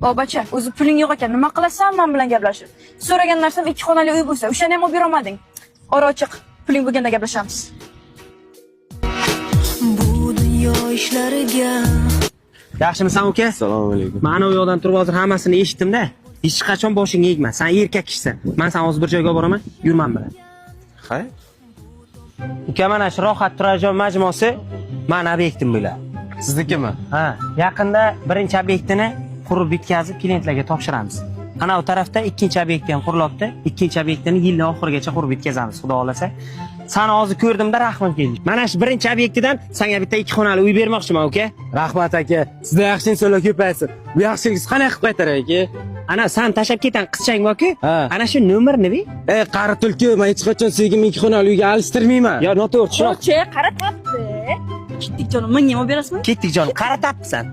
Bobacha, o'zi puling yo'q ekan, nima qilasan men bilan gaplashib? So'ragan narsam 2 xonali uy bo'lsa, o'shani ham olib bera olmading. Ora ochiq, puling bo'lganda gaplashamiz. Bu dunyo ishlariga. Yaxshimisan uka? Assalomu alaykum. Mana u yoqdan turib hozir hammasini eshitdim-da. Hech qachon boshingga egma. Sen erkak kishisan. Men sen hozir bir joyga olib boraman, yurman bilan. Hay? Uka, mana shu rohat turar joy majmuasi men obyektim bo'ladi. Siznikimi? Ha, yaqinda birinchi obyektini qurib bitkazib klientlarga topshiramiz. Ana u tarafda ikkinchi obyekt ham qurilyapti. Ikkinchi obyektini yilning oxirigacha qurib bitkazamiz, xudo xolasa. Seni hozir ko'rdimda, rahmat keldi. Mana shu birinchi obyektdan senga bitta 2 xonali uy bermoqchiman, uka. Rahmat aka. Sizda yaxshi insonlar ko'paysin. Bu yaxshiligingiz qanday qilib qaytaray aka? Ana sen tashab ketan qizchang borku? Ha. Ana shu nomerni Qari tulki, men hech qachon sevgimni 2 xonali uyga alishtirmayman. Yo, noto'g'ri tushunib. Qo'che, qara tapdi. Ketdik jonim, menga olib berasizmi? Ketdik jonim, qara tapsan.